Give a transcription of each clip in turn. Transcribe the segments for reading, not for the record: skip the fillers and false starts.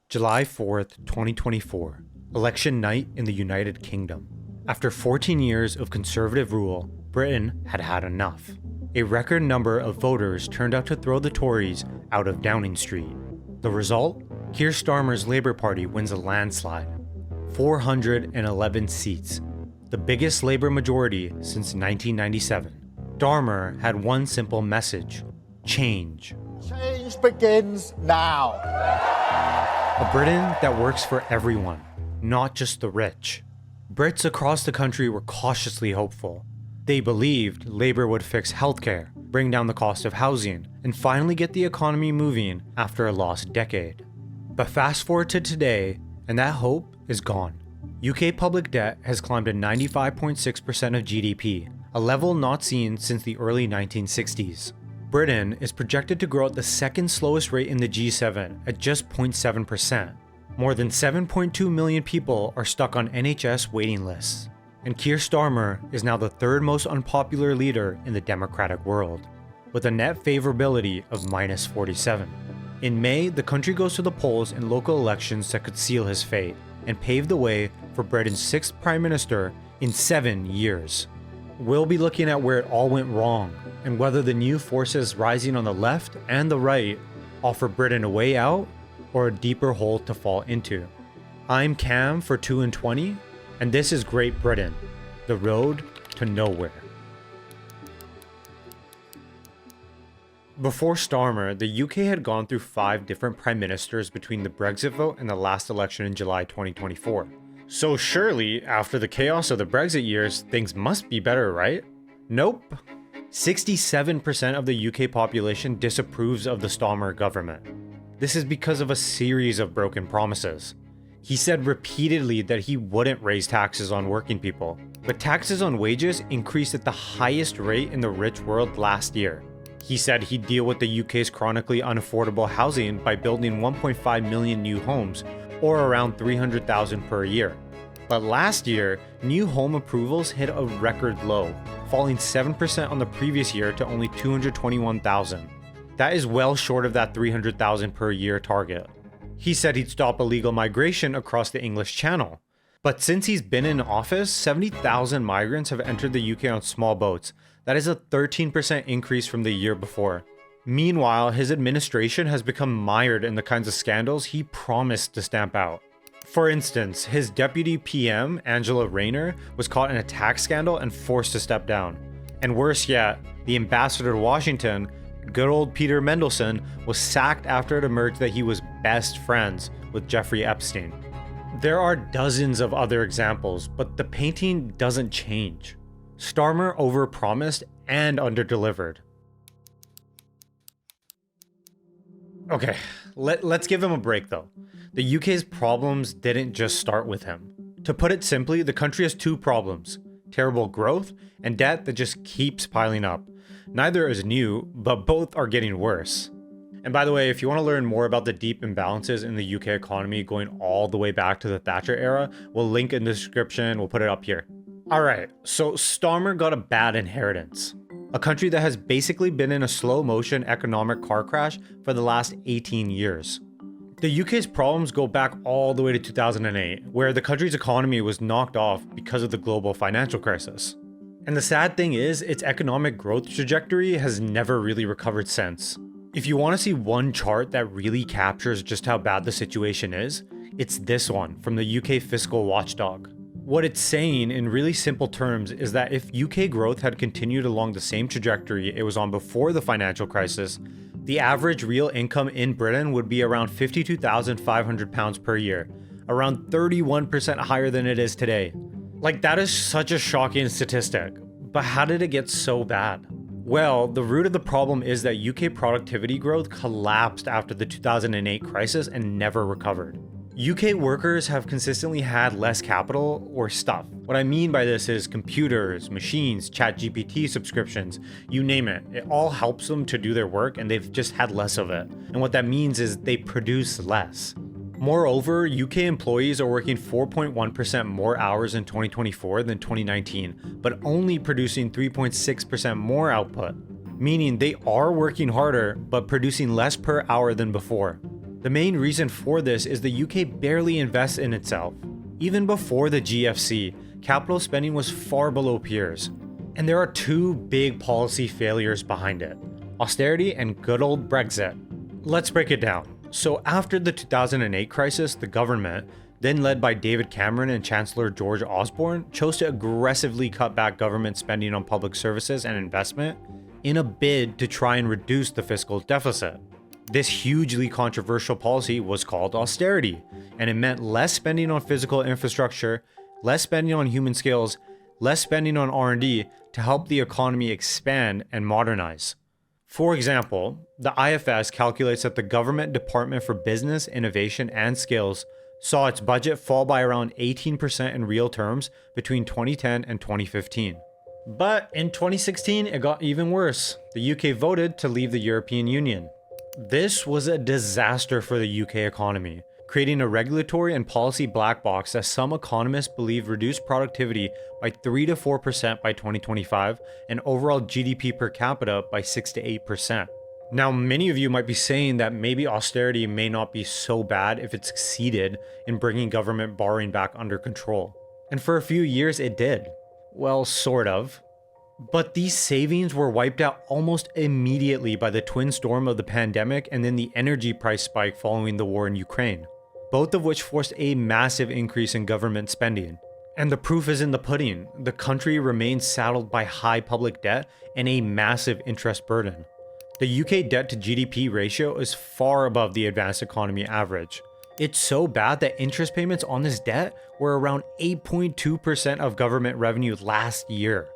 July 4th, 2024, election night in the United Kingdom. After 14 years of conservative rule, Britain had had enough. A record number of voters turned out to throw the Tories out of Downing Street. The result? Keir Starmer's Labour Party wins a landslide. 411 seats, the biggest Labour majority since 1997. Starmer had one simple message: change. Change begins now. A Britain that works for everyone, not just the rich. Brits across the country were cautiously hopeful. They believed Labour would fix healthcare, bring down the cost of housing, and finally get the economy moving after a lost decade. But fast forward to today, and that hope is gone. UK public debt has climbed to 95.6% of GDP, a level not seen since the early 1960s. Britain is projected to grow at the second slowest rate in the G7 at just 0.7%. More than 7.2 million people are stuck on NHS waiting lists. And Keir Starmer is now the third most unpopular leader in the democratic world, with a net favorability of -47. In May, the country goes to the polls in local elections that could seal his fate and pave the way for Britain's sixth prime minister in 7 years. We'll be looking at where it all went wrong and whether the new forces rising on the left and the right offer Britain a way out or a deeper hole to fall into. I'm Cam for 2 and 20, and this is Great Britain, the road to nowhere. Before Starmer, the UK had gone through 5 different prime ministers between the Brexit vote and the last election in July 2024. So surely, after the chaos of the Brexit years, things must be better, right? Nope. 67% of the UK population disapproves of the Starmer government. This is because of a series of broken promises. He said repeatedly that he wouldn't raise taxes on working people, but taxes on wages increased at the highest rate in the rich world last year. He said he'd deal with the UK's chronically unaffordable housing by building 1.5 million new homes, or around 300,000 per year. But last year, new home approvals hit a record low, falling 7% on the previous year to only 221,000. That is well short of that 300,000 per year target. He said he'd stop illegal migration across the English Channel. But since he's been in office, 70,000 migrants have entered the UK on small boats. That is a 13% increase from the year before. Meanwhile, his administration has become mired in the kinds of scandals he promised to stamp out. For instance, his deputy PM, Angela Rayner, was caught in a tax scandal and forced to step down. And worse yet, the ambassador to Washington, good old Peter Mendelsohn, was sacked after it emerged that he was best friends with Jeffrey Epstein. There are dozens of other examples, but the painting doesn't change. Starmer overpromised and underdelivered. Okay, let's give him a break though. The UK's problems didn't just start with him. To put it simply, the country has 2 problems: terrible growth and debt that just keeps piling up. Neither is new, but both are getting worse. And by the way, if you want to learn more about the deep imbalances in the UK economy going all the way back to the Thatcher era, we'll link in the description, we'll put it up here. Alright, so Starmer got a bad inheritance. A country that has basically been in a slow motion economic car crash for the last 18 years. The UK's problems go back all the way to 2008, where the country's economy was knocked off because of the global financial crisis. And the sad thing is, its economic growth trajectory has never really recovered since. If you want to see one chart that really captures just how bad the situation is, it's this one from the UK Fiscal Watchdog. What it's saying in really simple terms is that if UK growth had continued along the same trajectory it was on before the financial crisis, the average real income in Britain would be around £52,500 per year, around 31% higher than it is today. Like, that is such a shocking statistic, but how did it get so bad? Well, the root of the problem is that UK productivity growth collapsed after the 2008 crisis and never recovered. UK workers have consistently had less capital or stuff. What I mean by this is computers, machines, ChatGPT subscriptions, you name it. It all helps them to do their work and they've just had less of it. And what that means is they produce less. Moreover, UK employees are working 4.1% more hours in 2024 than 2019, but only producing 3.6% more output, meaning they are working harder but producing less per hour than before. The main reason for this is the UK barely invests in itself. Even before the GFC, capital spending was far below peers. And there are two big policy failures behind it: austerity and good old Brexit. Let's break it down. So after the 2008 crisis, the government, then led by David Cameron and Chancellor George Osborne, chose to aggressively cut back government spending on public services and investment in a bid to try and reduce the fiscal deficit. This hugely controversial policy was called austerity, and it meant less spending on physical infrastructure, less spending on human skills, less spending on R&D to help the economy expand and modernize. For example, the IFS calculates that the Government Department for Business, Innovation and Skills saw its budget fall by around 18% in real terms between 2010 and 2015. But in 2016, it got even worse. The UK voted to leave the European Union. This was a disaster for the UK economy, creating a regulatory and policy black box that some economists believe reduced productivity by 3 to 4% by 2025 and overall GDP per capita by 6 to 8%. Now, many of you might be saying that maybe austerity may not be so bad if it succeeded in bringing government borrowing back under control. And for a few years it did. Well, sort of. But these savings were wiped out almost immediately by the twin storm of the pandemic and then the energy price spike following the war in Ukraine, both of which forced a massive increase in government spending. And the proof is in the pudding. The country remains saddled by high public debt and a massive interest burden. The UK debt to GDP ratio is far above the advanced economy average. It's so bad that interest payments on this debt were around 8.2% of government revenue last year.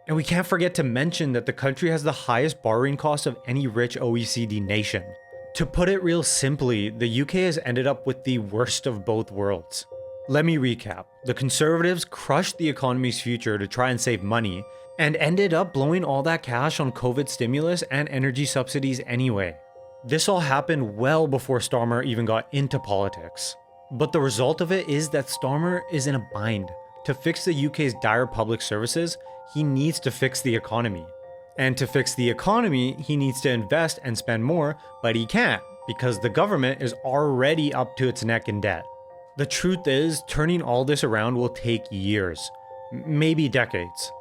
And we can't forget to mention that the country has the highest borrowing cost of any rich OECD nation. To put it real simply, the UK has ended up with the worst of both worlds. Let me recap. The Conservatives crushed the economy's future to try and save money, and ended up blowing all that cash on COVID stimulus and energy subsidies anyway. This all happened well before Starmer even got into politics. But the result of it is that Starmer is in a bind. To fix the UK's dire public services, he needs to fix the economy. And to fix the economy, he needs to invest and spend more, but he can't because the government is already up to its neck in debt. The truth is, turning all this around will take years, maybe decades.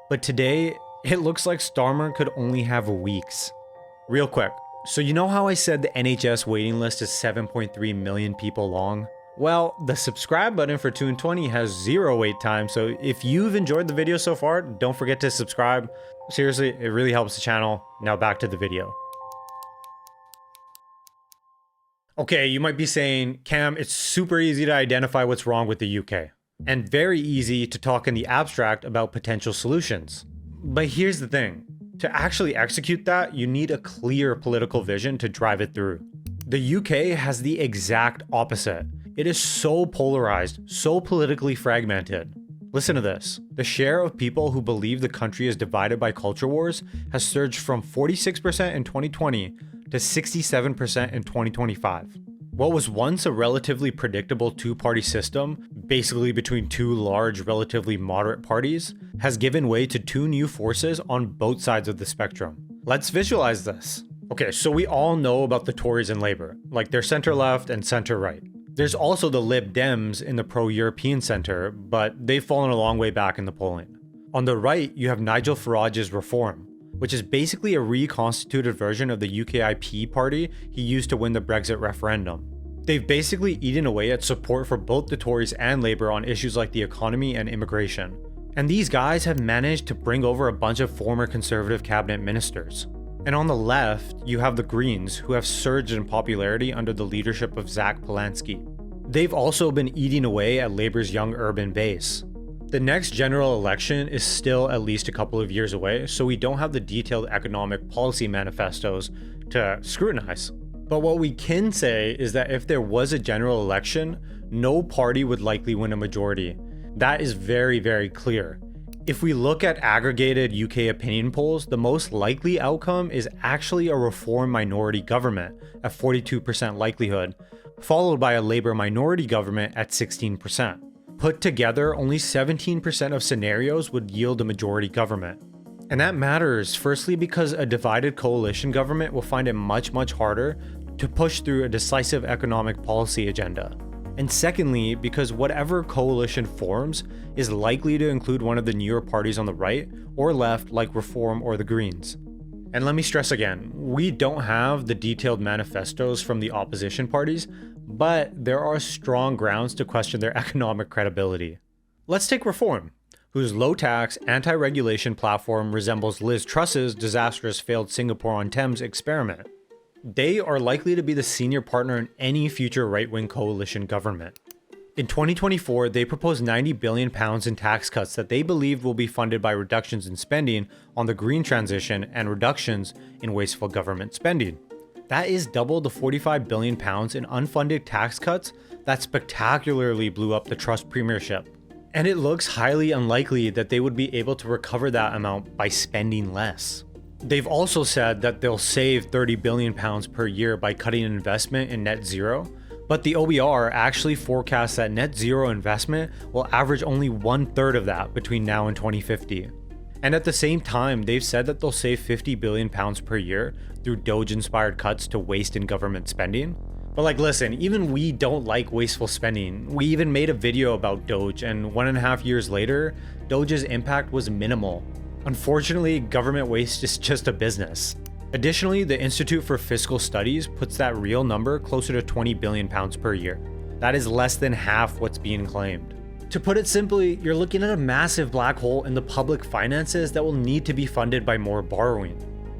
But today, it looks like Starmer could only have weeks. Real quick, so you know how I said the NHS waiting list is 7.3 million people long? Well, the subscribe button for 2 and 20 has 0 wait time, so if you've enjoyed the video so far, don't forget to subscribe. Seriously, it really helps the channel. Now back to the video. Okay, you might be saying, Cam, it's super easy to identify what's wrong with the UK, and very easy to talk in the abstract about potential solutions. But here's the thing. To actually execute that, you need a clear political vision to drive it through. The UK has the exact opposite. It is so polarized, so politically fragmented. Listen to this. The share of people who believe the country is divided by culture wars has surged from 46% in 2020 to 67% in 2025. What was once a relatively predictable two-party system, basically between two large, relatively moderate parties, has given way to two new forces on both sides of the spectrum. Let's visualize this. Okay, so we all know about the Tories and Labour, like they're center-left and center-right. There's also the Lib Dems in the pro-European center, but they've fallen a long way back in the polling. On the right, you have Nigel Farage's Reform, which is basically a reconstituted version of the UKIP party he used to win the Brexit referendum. They've basically eaten away at support for both the Tories and Labour on issues like the economy and immigration. And these guys have managed to bring over a bunch of former Conservative cabinet ministers. And on the left, you have the Greens, who have surged in popularity under the leadership of Zach Polanski. They've also been eating away at Labour's young urban base. The next general election is still at least a couple of years away, so we don't have the detailed economic policy manifestos to scrutinize. But what we can say is that if there was a general election, no party would likely win a majority. That is very, very clear. If we look at aggregated UK opinion polls, the most likely outcome is actually a Reform minority government at 42% likelihood, followed by a Labour minority government at 16%. Put together, only 17% of scenarios would yield a majority government. And that matters, firstly because a divided coalition government will find it much harder to push through a decisive economic policy agenda. And secondly, because whatever coalition forms is likely to include one of the newer parties on the right or left, like Reform or the Greens. And let me stress again, we don't have the detailed manifestos from the opposition parties, but there are strong grounds to question their economic credibility. Let's take Reform, whose low-tax, anti-regulation platform resembles Liz Truss's disastrous failed Singapore-on-Thames experiment. They are likely to be the senior partner in any future right-wing coalition government. In 2024, they proposed £90 billion in tax cuts that they believe will be funded by reductions in spending on the green transition and reductions in wasteful government spending. That is double the £45 billion in unfunded tax cuts that spectacularly blew up the Truss premiership. And it looks highly unlikely that they would be able to recover that amount by spending less. They've also said that they'll save £30 billion per year by cutting investment in net zero, but the OBR actually forecasts that net zero investment will average only 1/3 of that between now and 2050. And at the same time, they've said that they'll save £50 billion per year through Doge-inspired cuts to waste in government spending. But listen, even we don't like wasteful spending. We even made a video about Doge, and 1.5 years later, Doge's impact was minimal. Unfortunately, government waste is just a business. Additionally, the Institute for Fiscal Studies puts that real number closer to £20 billion per year. That is less than half what's being claimed. To put it simply, you're looking at a massive black hole in the public finances that will need to be funded by more borrowing.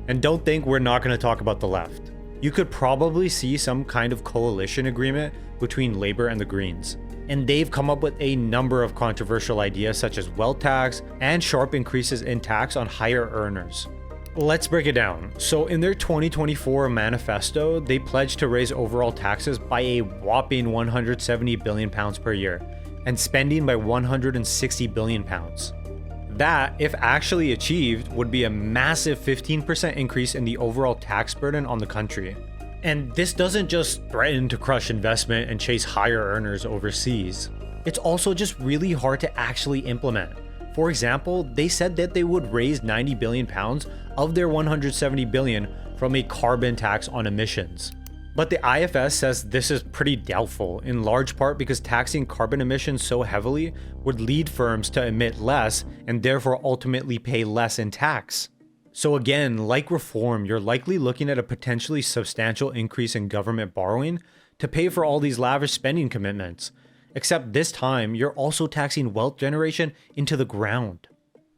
And don't think we're not going to talk about the left. You could probably see some kind of coalition agreement between Labour and the Greens. And they've come up with a number of controversial ideas such as wealth tax and sharp increases in tax on higher earners. Let's break it down. So in their 2024 manifesto, they pledged to raise overall taxes by a whopping £170 billion per year and spending by £160 billion. That, if actually achieved, would be a massive 15% increase in the overall tax burden on the country. And this doesn't just threaten to crush investment and chase higher earners overseas. It's also just really hard to actually implement. For example, they said that they would raise £90 billion of their £170 billion from a carbon tax on emissions. But the IFS says this is pretty doubtful, in large part because taxing carbon emissions so heavily would lead firms to emit less and therefore ultimately pay less in tax. So again, like Reform, you're likely looking at a potentially substantial increase in government borrowing to pay for all these lavish spending commitments. Except this time, you're also taxing wealth generation into the ground.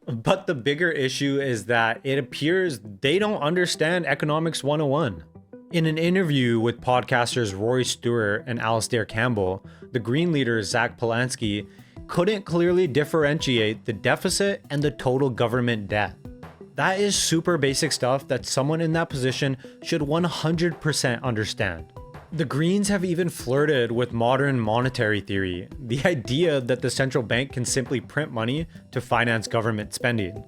But the bigger issue is that it appears they don't understand Economics 101. In an interview with podcasters Rory Stewart and Alastair Campbell, the Green leader Zach Polanski couldn't clearly differentiate the deficit and the total government debt. That is super basic stuff that someone in that position should 100% understand. The Greens have even flirted with modern monetary theory, the idea that the central bank can simply print money to finance government spending.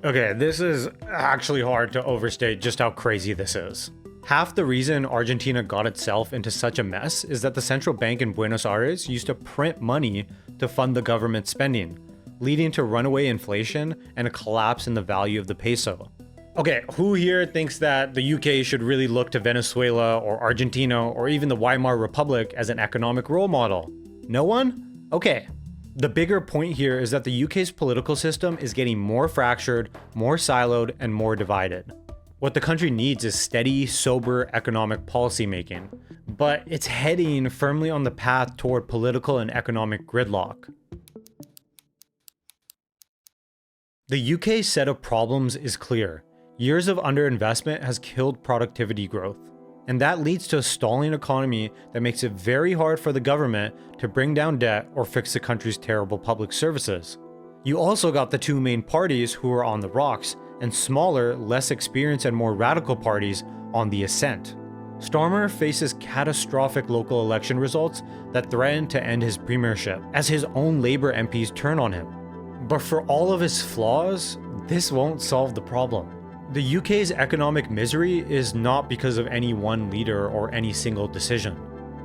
Okay, this is actually hard to overstate just how crazy this is. Half the reason Argentina got itself into such a mess is that the central bank in Buenos Aires used to print money to fund the government spending, leading to runaway inflation and a collapse in the value of the peso. Okay, who here thinks that the UK should really look to Venezuela or Argentina or even the Weimar Republic as an economic role model? No one? Okay. The bigger point here is that the UK's political system is getting more fractured, more siloed, and more divided. What the country needs is steady, sober economic policy making, but it's heading firmly on the path toward political and economic gridlock. The UK's set of problems is clear. Years of underinvestment has killed productivity growth, and that leads to a stalling economy that makes it very hard for the government to bring down debt or fix the country's terrible public services. You also got the two main parties who are on the rocks, and smaller, less experienced and more radical parties on the ascent. Starmer faces catastrophic local election results that threaten to end his premiership, as his own Labour MPs turn on him. But for all of his flaws, this won't solve the problem. The UK's economic misery is not because of any one leader or any single decision.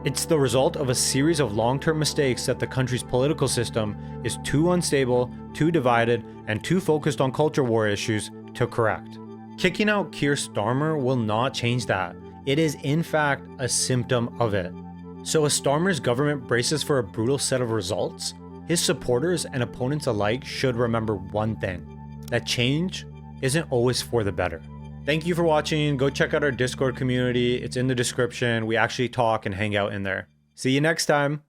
It's the result of a series of long-term mistakes that the country's political system is too unstable, too divided, and too focused on culture war issues to correct. Kicking out Keir Starmer will not change that, It is in fact a symptom of it. So as Starmer's government braces for a brutal set of results, his supporters and opponents alike should remember one thing: that change isn't always for the better. Thank you for watching. Go check out our Discord community. It's in the description. We actually talk and hang out in there. See you next time.